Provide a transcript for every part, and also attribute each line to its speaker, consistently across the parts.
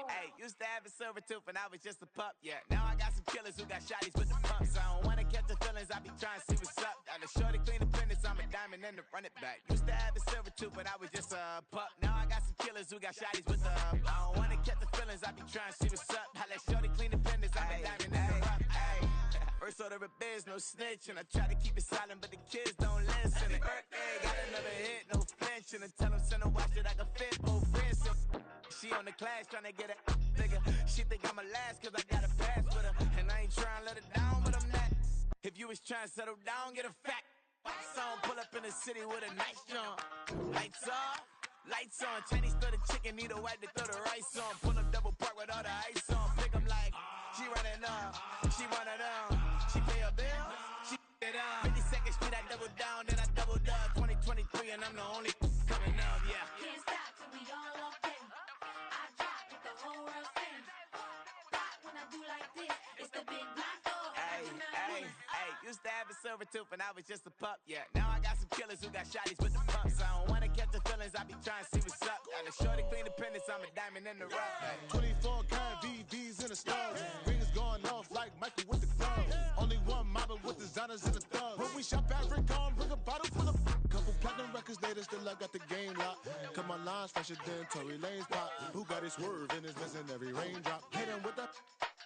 Speaker 1: Hey, used to have a silver tooth and I was just a pup, yeah. Now I got some killers who got shotties with the pumps. I don't wanna catch the feelings, I be trying to see what's up. Got a shorty clean the penis, I'm a diamond and to run it back. Used to have a silver tooth, but I was just a pup. Now I got some killers who got shotties with the I don't wanna catch the feelings, I be trying to see what's up. I let shorty clean the penis, I'm a diamond and to run it back. First order of biz, no snitch, and I try to keep it silent, but the kids don't listen. And birthday, got another hit, no flinch, and I tell them send a watch that I can fit both wrists. She on the class trying to get it bigger. She think I'm a last cause I got a pass with her. And I ain't trying to let her down, but I'm not. If you was trying to settle down, get a fat song. Pull up in the city with a nice jump. Lights off, lights on. Chinese throw the chicken, need a wipe to throw the rice on. Pull up double park with all the ice on. Pick 'em like, she running up, she one of them. She pay her bills, she it up. 52nd Street, I double down, then I double up. 2023 and I'm the only coming up, yeah.
Speaker 2: Can't stop till we all walk in. I drop with the whole world spin. Rock when I do like this, it's the big black door.
Speaker 1: Hey, used to have a silver tooth and I was just a pup, yeah. Now I got some killers who got shotties with the pumps. I don't wanna catch the feelings, I be trying to see what's up. Got a shorty clean the penis, I'm a diamond in the rough.
Speaker 3: 24 karat VVs in the stars. Rings going off like Michael with the club. Only one model with designers in the thugs. When we shop fabric on, bring a bottle full of couple platinum records later, still I got the game locked. Cut my lines fresher than Tory Lane's pop. Who got it swerve and is missing every raindrop. Hit him with that.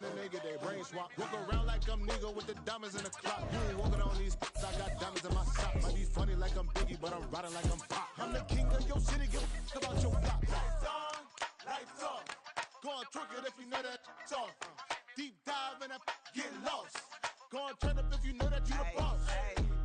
Speaker 3: Then they get their brain swap. Walk around like I'm nigga with the diamonds in the clock. You ain't walking on these I got diamonds in my sock. Might be funny like I'm Biggie, but I'm riding like I'm Pop. I'm the king of your city, give a about your block. Lights on, lights off. Go on twerk it if you know that off. Deep dive and get lost. Go on turn up if you know that you the boss.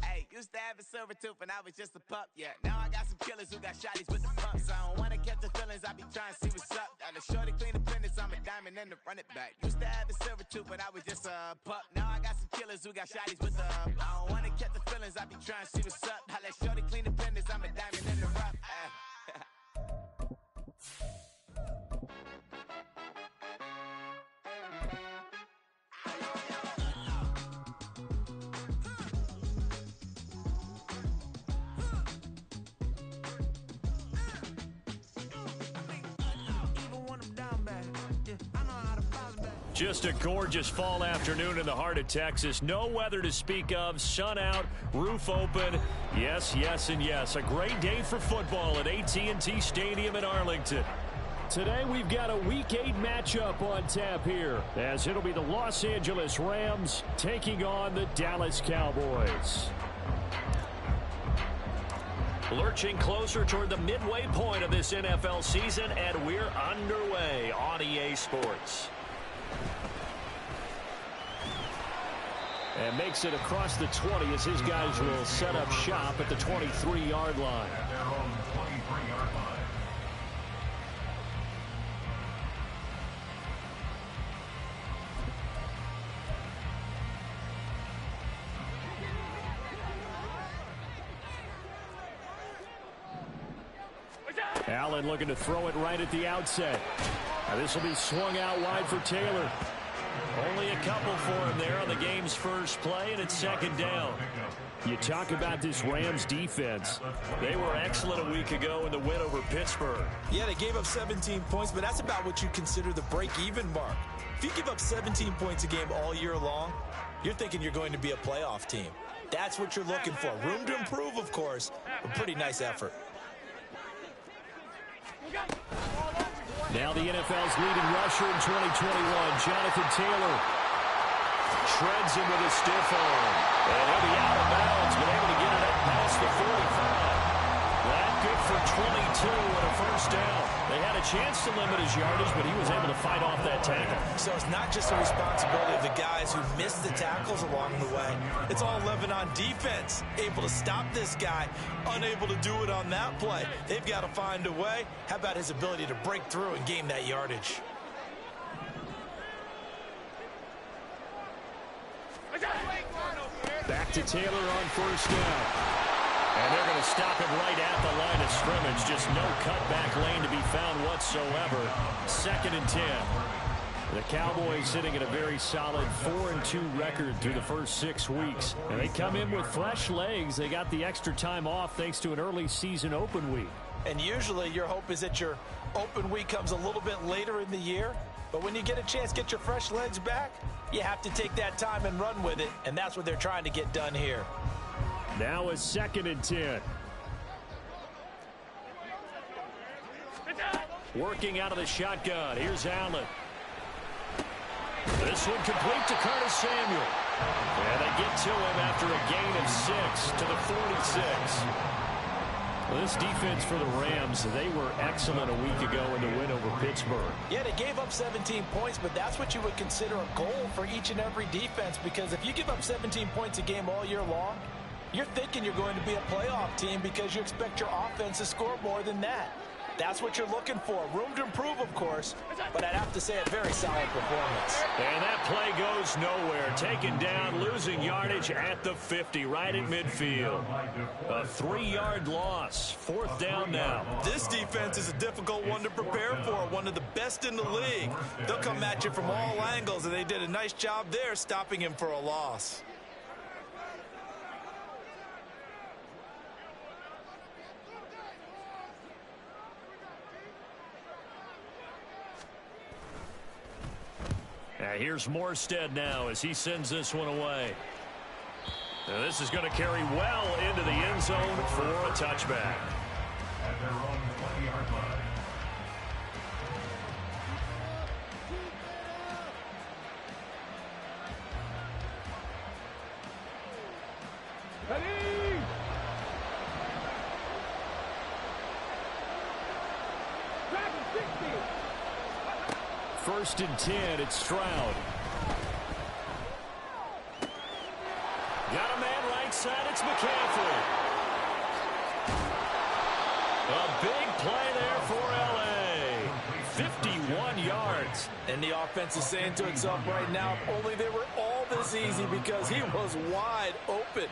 Speaker 1: Hey, used to have a silver tooth and I was just a pup, yeah. Now I got some killers who got shotties with the pumps. I don't wanna catch the feelings, I be trying to see what's up. Got a shorty clean the penis, I'm a diamond and to run it back. Used to have a silver tooth, but I was just a pup. Now I got some killers who got shotties with the I don't wanna catch the feelings, I be trying to see what's up. I let shorty clean the penis, I'm a diamond in the rough.
Speaker 4: Just a gorgeous fall afternoon in the heart of Texas. No weather to speak of. Sun out, roof open. Yes, yes, and yes. A great day for football at AT&T Stadium in Arlington. Today we've got a Week 8 matchup on tap here, as it'll be the Los Angeles Rams taking on the Dallas Cowboys. Lurching closer toward the midway point of this NFL season, and we're underway on EA Sports. And makes it across the 20 as his guys will set up shop at the 23-yard line.
Speaker 5: At their own 23-yard line.
Speaker 4: Allen looking to throw it right at the outset. Now this will be swung out wide for Taylor. Only a couple for him there on the game's first play, and it's second down. You talk about this Rams defense. They were excellent a week ago in the win over Pittsburgh.
Speaker 6: Yeah, they gave up 17 points, but that's about what you consider the break-even mark. If you give up 17 points a game all year long, you're thinking you're going to be a playoff team. That's what you're looking for. Room to improve, of course. A pretty nice effort.
Speaker 4: Now the NFL's leading rusher in 2021, Jonathan Taylor. Shreds him with a stiff arm. And he'll be out of bounds, but able to get it up past the 45. That good for 22 and a first down. They had a chance to limit his yardage, but he was able to fight off that tackle.
Speaker 6: So it's not just the responsibility of the guys who missed the tackles along the way. It's all 11 on defense. Able to stop this guy, unable to do it on that play. They've got to find a way. How about his ability to break through and gain that yardage?
Speaker 4: Back to Taylor on first down. And they're going to stop him right at the line of scrimmage. Just no cutback lane to be found whatsoever. 2nd and 10. The Cowboys sitting at a very solid 4-2 record through the first 6 weeks. And they come in with fresh legs. They got the extra time off thanks to an early season open week.
Speaker 6: And usually your hope is that you're Open week comes a little bit later in the year, but when you get a chance to get your fresh legs back, you have to take that time and run with it, and that's what they're trying to get done here.
Speaker 4: Now a 2nd and 10. Working out of the shotgun. Here's Allen. This one complete to Curtis Samuel. And they get to him after a gain of 6 to the 46. Well, this defense for the Rams, they were excellent a week ago in the win over Pittsburgh.
Speaker 6: Yeah, they gave up 17 points, but that's what you would consider a goal for each and every defense, because if you give up 17 points a game all year long, you're thinking you're going to be a playoff team because you expect your offense to score more than that. That's what you're looking for. Room to improve, of course, but I'd have to say a very solid performance.
Speaker 4: And that play goes nowhere. Taken down, losing yardage at the 50, right at midfield. A 3-yard loss. 4th down now.
Speaker 6: This defense is a difficult one to prepare for, one of the best in the league. They'll come at you from all angles, and they did a nice job there stopping him for a loss.
Speaker 4: Here's Morstead now as he sends this one away. Now this is going to carry well into the end zone for a touchback.
Speaker 5: At their own 20-yard line.
Speaker 4: First and 10, it's Stroud. Got a man right side, it's McCaffrey. A big play there for L.A. 51 yards.
Speaker 6: And the offense is saying to itself right now, if only they were all this easy, because he was wide open.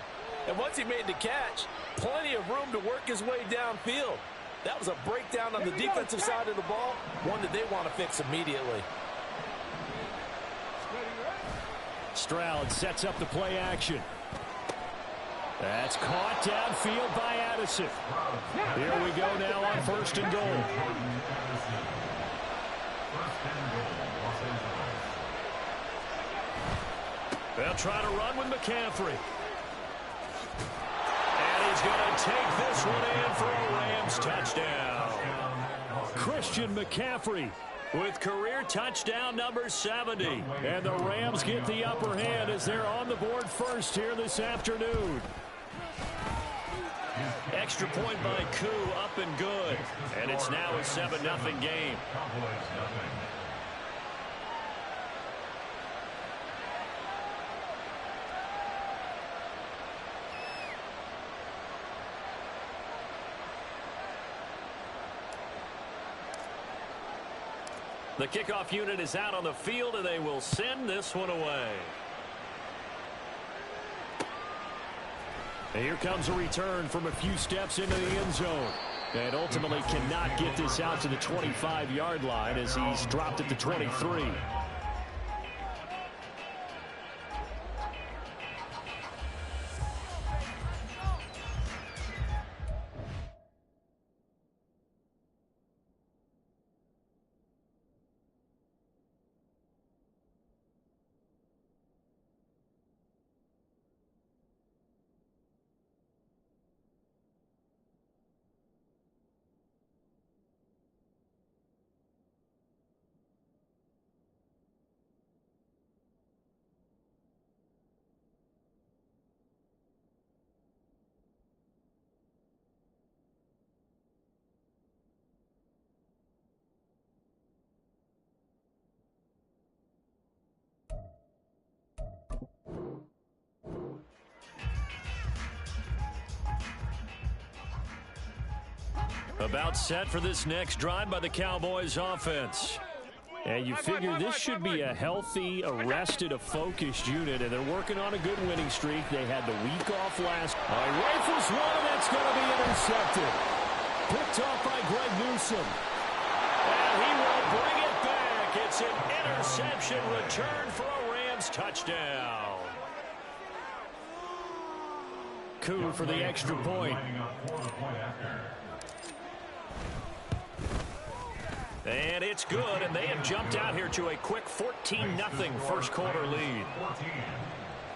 Speaker 6: And once he made the catch, plenty of room to work his way downfield. That was a breakdown on the defensive side of the ball, one that they want to fix immediately.
Speaker 4: Stroud sets up the play action. That's caught downfield by Addison. Here we go now on 1st and goal. They'll try to run with McCaffrey. And he's going to take this one in for a Rams touchdown. Christian McCaffrey with career touchdown number 70. And the Rams get the upper hand as they're on the board first here this afternoon. Extra point by Koo, up and good. And it's now a 7-0 game. The kickoff unit is out on the field, and they will send this one away. And here comes a return from a few steps into the end zone. And ultimately cannot get this out to the 25-yard line as he's dropped at the 23. About set for this next drive by the Cowboys offense. And you figure this should be a healthy, a focused unit, and they're working on a good winning streak. They had the week off last. He rifles one, and that's going to be intercepted. Picked off by Greg Newsome. And he will bring it back. It's an interception return for a Rams touchdown. Koo for the extra point. And it's good, and they have jumped out here to a quick 14-0 first quarter lead.
Speaker 5: 14.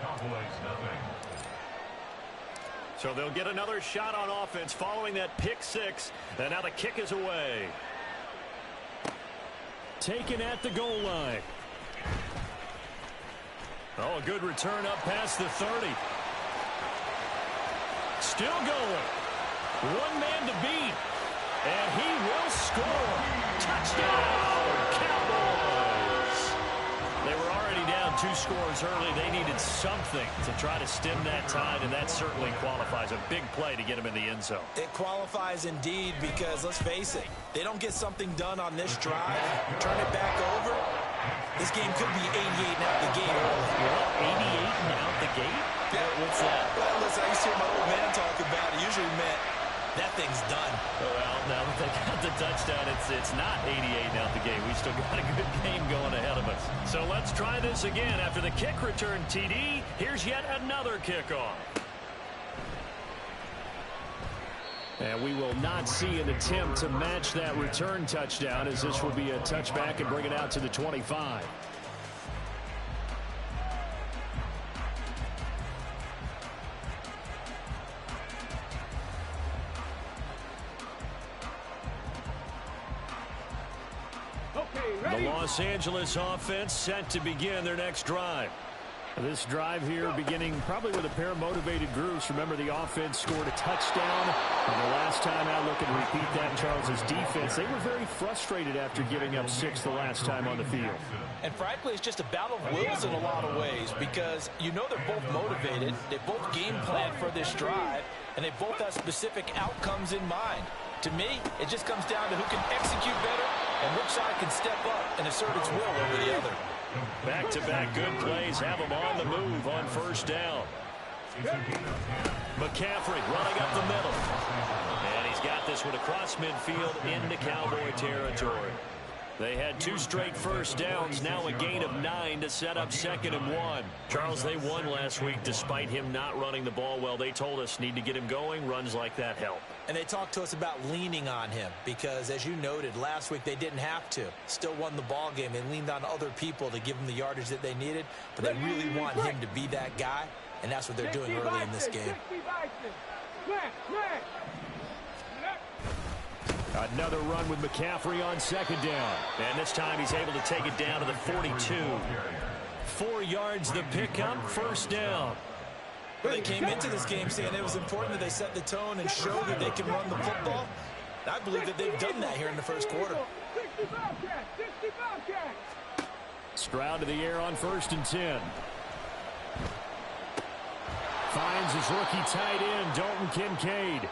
Speaker 5: Cowboys nothing.
Speaker 4: So they'll get another shot on offense following that pick six, and now the kick is away. Taken at the goal line. Oh, a good return up past the 30. Still going. One man to beat. And he will score. Touchdown, Cowboys. They were already down 2 scores early. They needed something to try to stem that tide, and that certainly qualifies. A big play to get them in the end zone.
Speaker 6: It qualifies indeed because, let's face it, they don't get something done on this drive, turn it back over, this game could be 88 and out the gate early.
Speaker 4: What, 88 and out the gate?
Speaker 6: Yeah.
Speaker 4: What's that?
Speaker 6: Well, listen, I used to hear my old man talk about it. Usually meant that thing's done.
Speaker 4: Well, now that they got the touchdown, it's not 88 and out the gate. We still got a good game going ahead of us. So let's try this again. After the kick return TD, here's yet another kickoff. And we will not see an attempt to match that return touchdown, as this will be a touchback and bring it out to the 25. The Los Angeles offense set to begin their next drive. This drive here beginning probably with a pair of motivated groups. Remember, the offense scored a touchdown. And the last time out, look and repeat that, Charles' defense, they were very frustrated after giving up 6 the last time on the field.
Speaker 6: And frankly, it's just a battle of wills in a lot of ways because you know they're both motivated. They both game plan for this drive, and they both have specific outcomes in mind. To me, it just comes down to who can execute better and which side can step up and assert its will over the other.
Speaker 4: Back-to-back good plays have them on the move on first down. McCaffrey running up the middle. And he's got this one across midfield into Cowboy territory. They had 2 straight first downs, now a gain of 9 to set up 2nd and 1. Charles, they won last week despite him not running the ball well. They told us need to get him going. Runs like that help.
Speaker 6: And they talked to us about leaning on him because, as you noted, last week they didn't have to. Still won the ball game. They leaned on other people to give them the yardage that they needed, but they really want him to be that guy, and that's what they're doing early in this game.
Speaker 4: Another run with McCaffrey on 2nd down. And this time he's able to take it down to the 42. 4 yards the pickup, first down.
Speaker 6: Well, they came into this game saying it was important that they set the tone and show that they can run the football. I believe that they've done that here in the first quarter.
Speaker 4: Stroud to the air on 1st and 10. Finds his rookie tight end, Dalton Kincaid.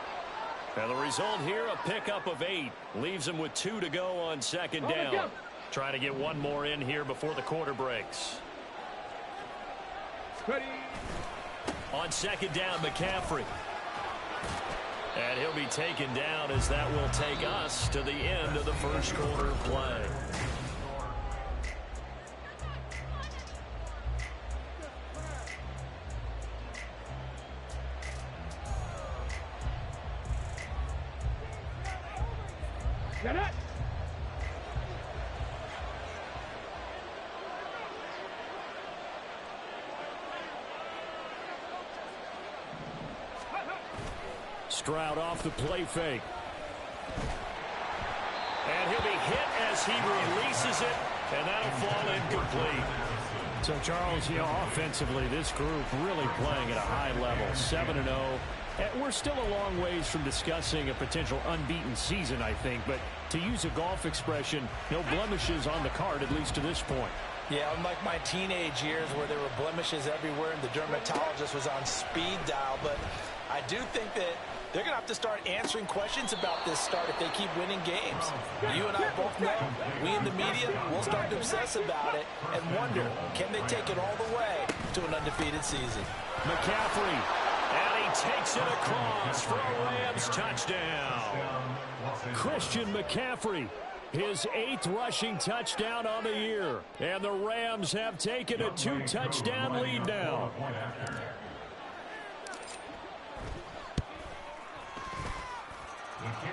Speaker 4: And the result here, a pickup of 8. Leaves him with 2 to go on 2nd down. Trying to get one more in here before the quarter breaks. On 2nd down, McCaffrey. And he'll be taken down as that will take us to the end of the first quarter play.
Speaker 7: Get it!
Speaker 4: Stroud off the play fake. And he'll be hit as he releases it, and that'll fall incomplete. So, Charles, offensively, this group really playing at a high level, 7-0. We're still a long ways from discussing a potential unbeaten season, I think, but to use a golf expression, no blemishes on the card, at least to this point.
Speaker 6: Yeah, unlike my teenage years where there were blemishes everywhere and the dermatologist was on speed dial, but I do think that they're going to have to start answering questions about this start if they keep winning games. You and I both know, we in the media will start to obsess about it and wonder, can they take it all the way to an undefeated season?
Speaker 4: McCaffrey, and he takes it across for a Rams touchdown. Christian McCaffrey, his 8th rushing touchdown on the year. And the Rams have taken a 2-touchdown lead now.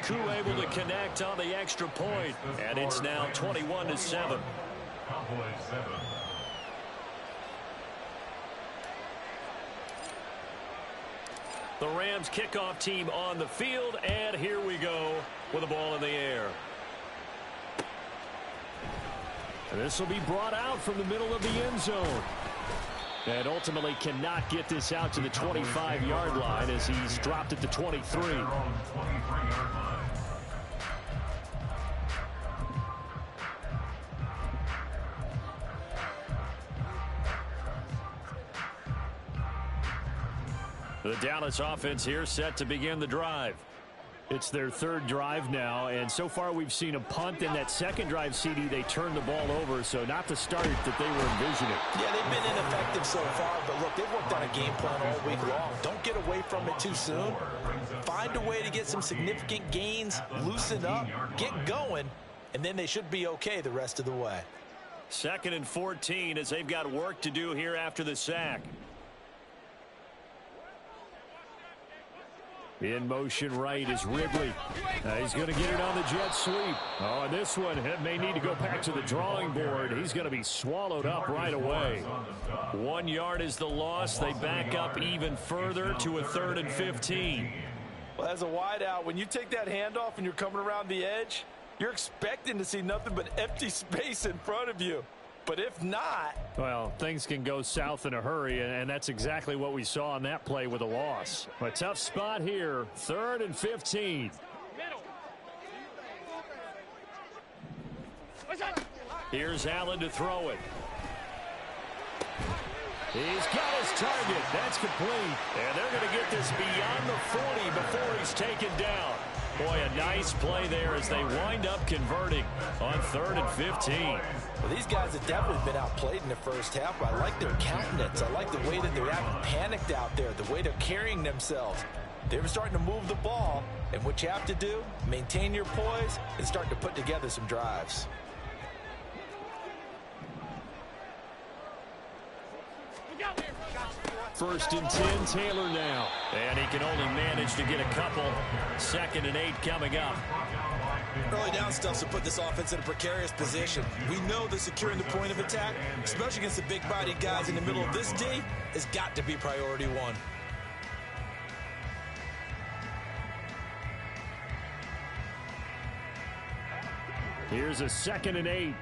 Speaker 4: Koo able to connect on the extra point, and it's now 21-7.
Speaker 5: Cowboys 7.
Speaker 4: The Rams kickoff team on the field, and here we go with the ball in the air. And this will be brought out from the middle of the end zone. And ultimately cannot get this out to the 25-yard line as he's dropped at the 23. The Dallas offense here set to begin the drive. It's their third drive now, and so far we've seen a punt. In that second drive, CD, they turned the ball over, so not the start that they were envisioning.
Speaker 6: Yeah, they've been ineffective so far, but look, they've worked on a game plan all week long. Don't get away from it too soon. Find a way to get some significant gains, loosen up, get going, and then they should be okay the rest of the way.
Speaker 4: 2nd and 14 as they've got work to do here after the sack. In motion right is Ridley. He's going to get it on the jet sweep. Oh, and this one may need to go back to the drawing board. He's going to be swallowed up right away. 1 yard is the loss. They back up even further to a 3rd and 15.
Speaker 6: Well, as a wideout, when you take that handoff and you're coming around the edge, you're expecting to see nothing but empty space in front of you. But if not,
Speaker 4: well, things can go south in a hurry, and that's exactly what we saw on that play with a loss. A tough spot here, 3rd and 15. Here's Allen to throw it. He's got his target. That's complete. And they're going to get this beyond the 40 before he's taken down. Boy, a nice play there as they wind up converting on 3rd and 15.
Speaker 6: Well, these guys have definitely been outplayed in the first half, but I like their countenance. I like the way that they're acting panicked out there, the way they're carrying themselves. They're starting to move the ball, and what you have to do, maintain your poise and start to put together some drives.
Speaker 4: First and 10, Taylor now. And he can only manage to get a couple. 2nd and 8 coming up.
Speaker 6: Early down stuff to put this offense in a precarious position. We know that securing the point of attack, especially against the big-bodied guys in the middle of this D, has got to be priority one.
Speaker 4: Here's a 2nd and 8.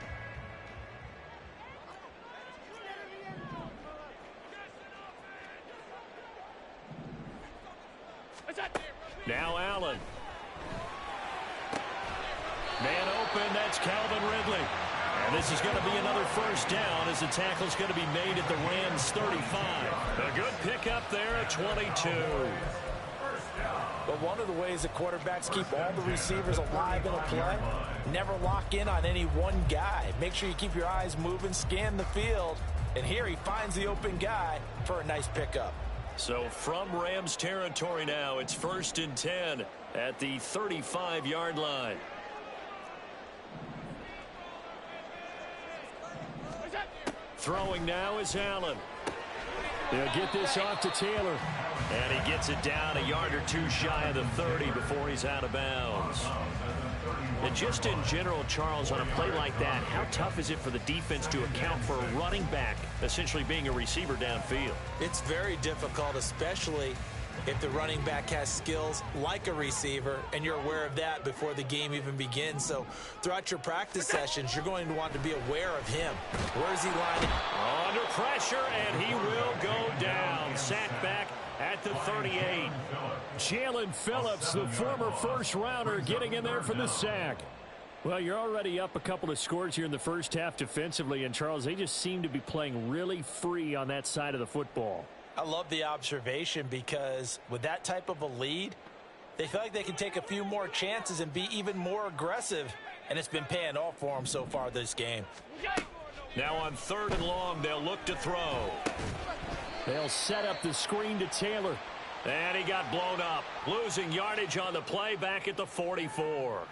Speaker 4: Now Allen. Man open, that's Calvin Ridley. And this is going to be another first down as the tackle's going to be made at the Rams 35. A good pickup there at 22.
Speaker 6: But one of the ways that quarterbacks keep all the receivers alive in a play, never lock in on any one guy. Make sure you keep your eyes moving, scan the field. And here he finds the open guy for a nice pickup.
Speaker 4: So from Rams territory now, it's 1st and 10 at the 35-yard line. Throwing now is Allen. They'll get this off to Taylor. And he gets it down a yard or two shy of the 30 before he's out of bounds. And just in general, Charles, on a play like that, how tough is it for the defense to account for a running back essentially being a receiver downfield?
Speaker 6: It's very difficult, especially if the running back has skills like a receiver, and you're aware of that before the game even begins. So throughout your practice sessions, you're going to want to be aware of him. Where is he lining?
Speaker 4: Under pressure, and he will go down. Sacked back at the 38. Jalen Phillips, the former first-rounder, getting in there for the sack. Well, you're already up a couple of scores here in the first half defensively, and Charles, they just seem to be playing really free on that side of the football.
Speaker 6: I love the observation because with that type of a lead, they feel like they can take a few more chances and be even more aggressive, and it's been paying off for them so far this game.
Speaker 4: Now on 3rd and long, they'll look to throw. They'll set up the screen to Taylor. And he got blown up. Losing yardage on the play back at the 44.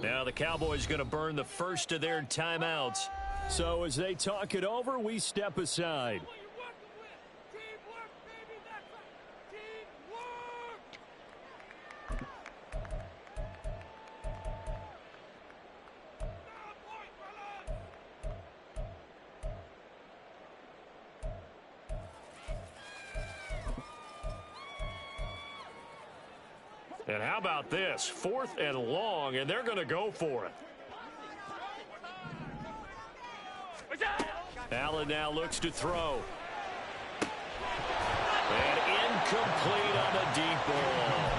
Speaker 4: Now the Cowboys going to burn the first of their timeouts. So as they talk it over, we step aside. And how about this? 4th and long, and they're going to go for it. Allen now looks to throw. And incomplete on the deep ball.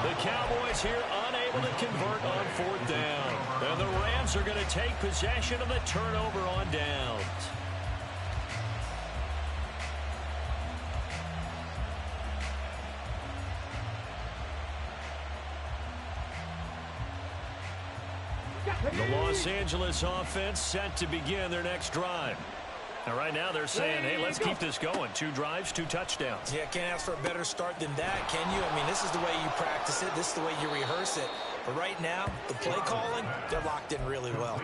Speaker 4: The Cowboys here unable to convert on 4th down. And the Rams are going to take possession of the turnover on downs. The Los Angeles offense set to begin their next drive. And right now they're saying, hey, let's keep this going. 2 drives, 2 touchdowns.
Speaker 6: Yeah, can't ask for a better start than that, can you? I mean, this is the way you practice it. This is the way you rehearse it. But right now, the play calling, they're locked in really well.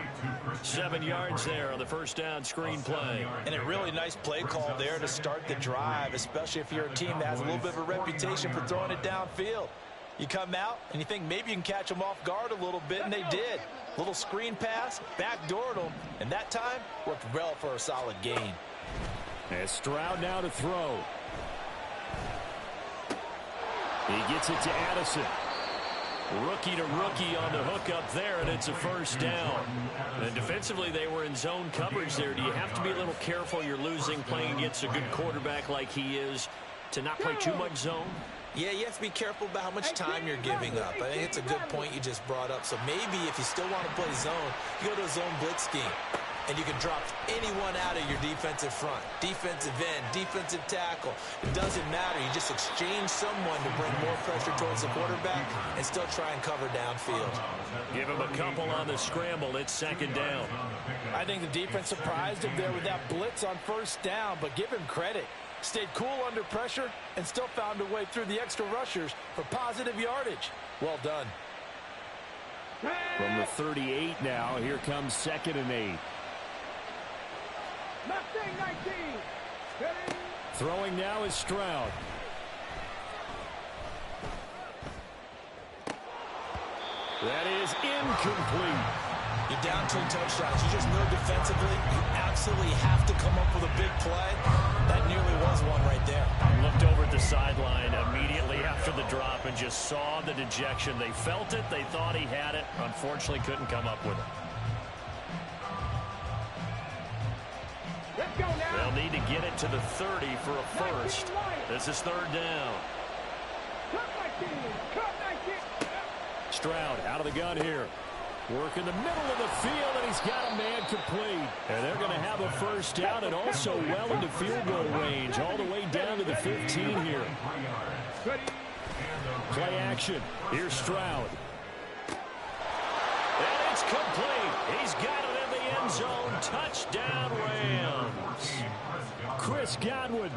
Speaker 4: 7 yards there on the first down screen play.
Speaker 6: And a really nice play call there to start the drive, especially if you're a team that has a little bit of a reputation for throwing it downfield. You come out and you think maybe you can catch them off guard a little bit, and they did. Little screen pass, backdoored them, and that time worked well for a solid gain.
Speaker 4: And Stroud now to throw. He gets it to Addison. Rookie to rookie on the hook up there, and it's a first down. And defensively, they were in zone coverage there. Do you have to be a little careful? You're losing playing against a good quarterback like he is to not play too much zone?
Speaker 6: Yeah, you have to be careful about how much time you're giving up. I think it's a good point you just brought up. So maybe if you still want to play zone, you go to a zone blitz scheme. And you can drop anyone out of your defensive front. Defensive end, defensive tackle. It doesn't matter. You just exchange someone to bring more pressure towards the quarterback and still try and cover downfield.
Speaker 4: Give him a couple on the scramble. It's 2nd down.
Speaker 6: I think the defense surprised him there with that blitz on first down, but give him credit. Stayed cool under pressure and still found a way through the extra rushers for positive yardage. Well done.
Speaker 4: From the 38 now, here comes 2nd and 8. Throwing now is Stroud. That is incomplete.
Speaker 6: You're down 2 touchdowns. You just know defensively you absolutely have to come up with a big play. That nearly was one right there.
Speaker 4: Looked over at the sideline immediately after the drop and just saw the dejection. They felt it. They thought he had it. Unfortunately, couldn't come up with it.
Speaker 7: Let's go now.
Speaker 4: They'll need to get it to the 30 for a first. This is 3rd down. Stroud out of the gun here. Work in the middle of the field, and he's got a man complete. And they're going to have a first down and also well into field goal range, all the way down to the 15 here. Play action. Here's Stroud. And it's complete. He's got it in the end zone. Touchdown, Rams. Chris Godwin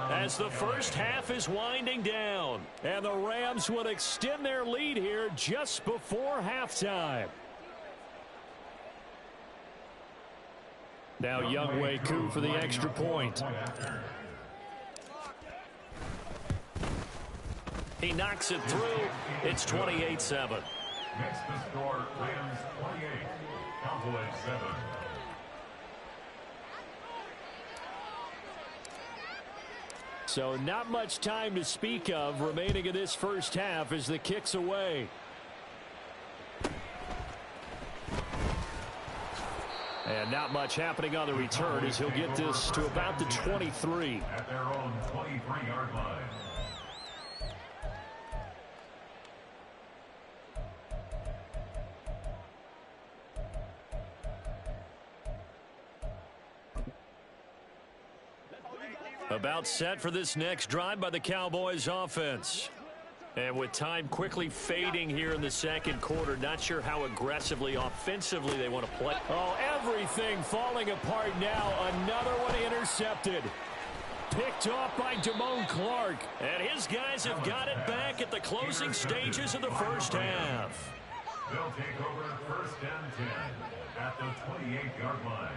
Speaker 4: as the first half is winding down. And the Rams would extend their lead here just before halftime. Now Younghoe Koo for the extra point. He knocks it through. It's 28-7.
Speaker 5: Next to score, Rams 28, Cowboys 7.
Speaker 4: So not much time to speak of remaining in this first half as the kick's away. And not much happening on the return as he'll get this to about the 23.
Speaker 5: At their own 23-yard line.
Speaker 4: About set for this next drive by the Cowboys offense. And with time quickly fading here in the 2nd quarter, not sure how aggressively, offensively they want to play. Oh, everything falling apart now. Another one intercepted. Picked off by Damone Clark. And his guys have got it back at the closing stages of the first half.
Speaker 5: They'll take over first and 10 at the 28-yard line.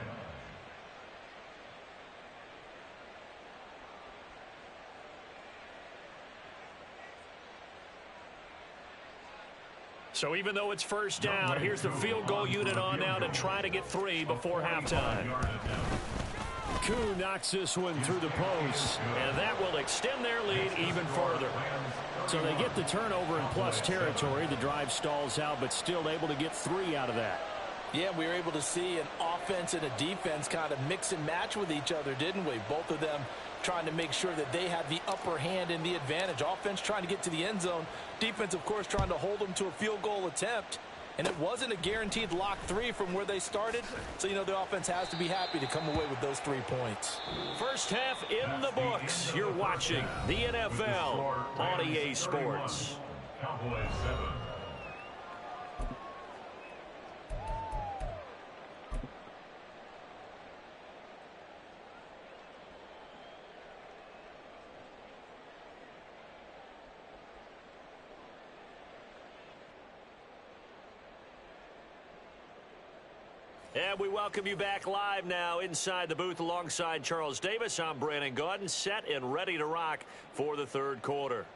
Speaker 4: So even though it's first down, here's the field goal unit on now to try to get 3 before halftime. Koo knocks this one through the post, and that will extend their lead even further. So they get the turnover in plus territory. The drive stalls out, but still able to get 3 out of that.
Speaker 6: Yeah, we were able to see an offense and a defense kind of mix and match with each other, didn't we? Both of them trying to make sure that they have the upper hand and the advantage. Offense trying to get to the end zone. Defense, of course, trying to hold them to a field goal attempt. And it wasn't a guaranteed lock 3 from where they started. So, you know, the offense has to be happy to come away with those 3 points.
Speaker 4: First half in the books. You're watching the NFL on EA Sports.
Speaker 5: Cowboys 7.
Speaker 4: And we welcome you back live now inside the booth alongside Charles Davis. I'm Brandon Gaudin, set and ready to rock for the third quarter.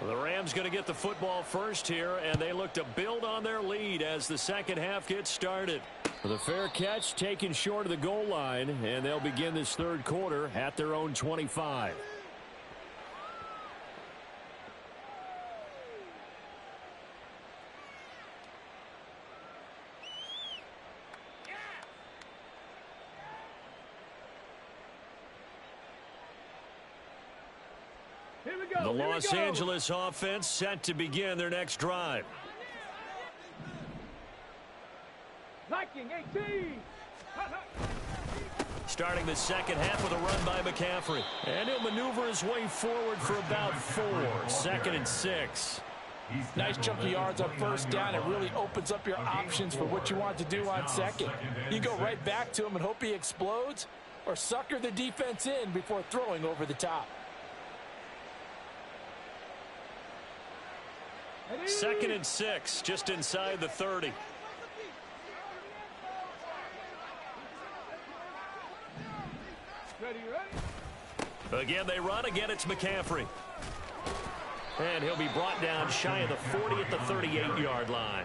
Speaker 4: The Rams going to get the football first here, and they look to build on their lead as the second half gets started. The fair catch taken short of the goal line, and they'll begin this third quarter at their own 25. The Los Angeles offense set to begin their next drive.
Speaker 7: Liking 18.
Speaker 4: Starting the second half with a run by McCaffrey. And he'll maneuver his way forward for about 4. 2nd and 6.
Speaker 6: Nice chunk of yards on first down. It really opens up your options for what you want to do on second. You go right back to him and hope he explodes, or sucker the defense in before throwing over the top.
Speaker 4: 2nd and 6, just inside the 30. Again, they run. Again, it's McCaffrey. And he'll be brought down shy of the 40 at the 38-yard line.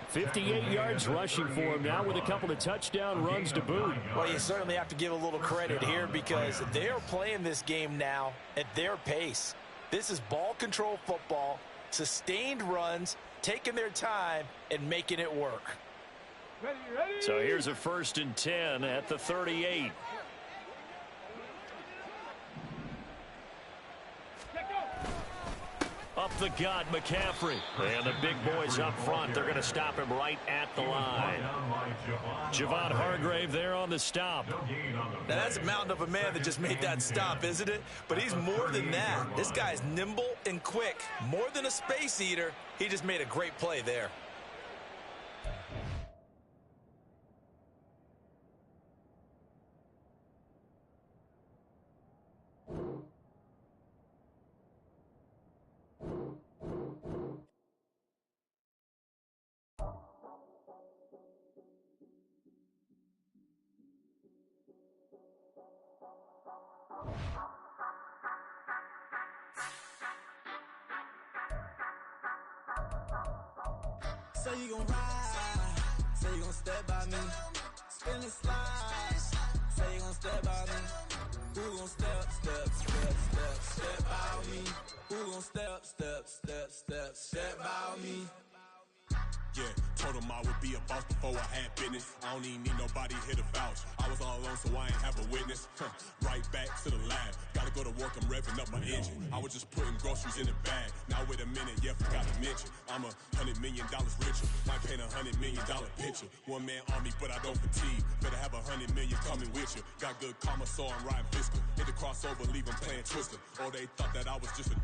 Speaker 4: 58 yards rushing for him now with a couple of touchdown runs to boot.
Speaker 6: Well, you certainly have to give a little credit here because they are playing this game now at their pace. This is ball control football, sustained runs, taking their time, and making it work.
Speaker 4: So here's a 1st and 10 at the 38. Up the gut, McCaffrey. And the big boys up front, they're going to stop him right at the line. Javon Hargrave there on the stop.
Speaker 6: Now, that's a mountain of a man that just made that stop, isn't it? But he's more than that. This guy's nimble and quick. More than a space eater, he just made a great play there.
Speaker 1: Say you gon' ride, say you gon' step by me, spin and slide, say you gon' step by me, who gon' step by me, who gon' step by me.
Speaker 3: Yeah, told him I would be a boss before I had business. I don't even need nobody here to vouch. I was all alone, so I ain't have a witness. Right back to the lab. Got
Speaker 8: Gotta go to work, I'm revving up my engine. I was just putting groceries in the bag. Now wait a minute, yeah, forgot to mention. I'm $100 million richer. Might paint $100 million picture. One man army, but I don't fatigue. Better have $100 million coming with you. Got good karma, so I'm riding fiscal. Hit the crossover, leave them playing Twister. Oh, they thought that I was just a.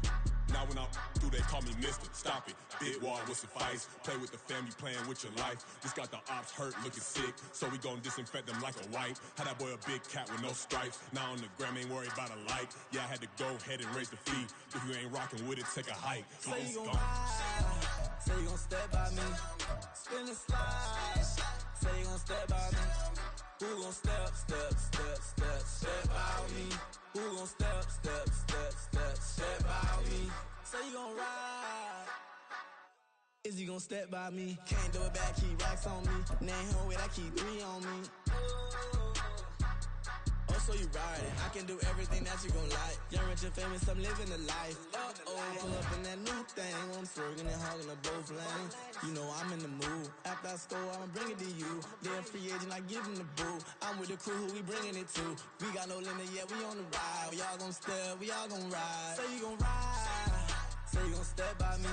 Speaker 8: Now when I do, they call me Mister. Stop it. Big wall will suffice. Play with the family, playing with your life. Just got the ops hurt, looking sick. So we gon' disinfect them like a wipe. Had that boy a big cat with no stripes. Now on the gram, ain't worried about a light. Yeah, I had to go ahead and raise the fee. If you ain't rocking with it, take a hike.
Speaker 9: Say you gon' ride. Say you gon' step by me. Spin and slide. Say you gon' step by me. Who gon' step by me? Who gon' step by me? Say you gon' ride. Is he gon' step by me? Can't do it back, keep racks on me. Name home with, I keep 3 on me. Oh, so you riding. I can do everything that you gon' like. Young, rich, and famous, I'm living the life. Pull up in that new thing. I'm swerving and hogging up both lanes. You know I'm in the mood. After I score, I'ma bring it to you. They're a free agent, I give them the boo. I'm with the crew, who we bringing it to. We got no limit, yeah, we on the ride. We all gon' step, we all gon' ride. Say you gon' ride. Say you gon' step by me.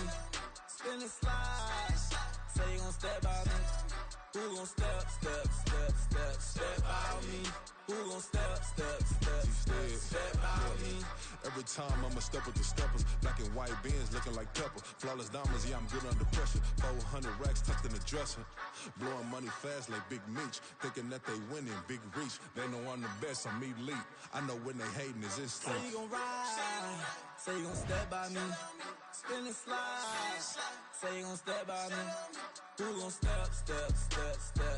Speaker 9: Spin and slide. Say you gon' step by me. Who gon' step by me? Who gon' step by me?
Speaker 3: Every time I'ma step with the steppers. Black and white beans looking like pepper. Flawless diamonds, yeah, I'm good under pressure. 400 racks tucked in the dresser. Blowing money fast like Big Meech. Thinking that they winning, big reach. They know I'm the best, I'm elite. I know when they hating is instinct.
Speaker 9: Say you gon' ride. Say you gon' step by me. Spin and slide. Say you gon' step by me. Who gon' step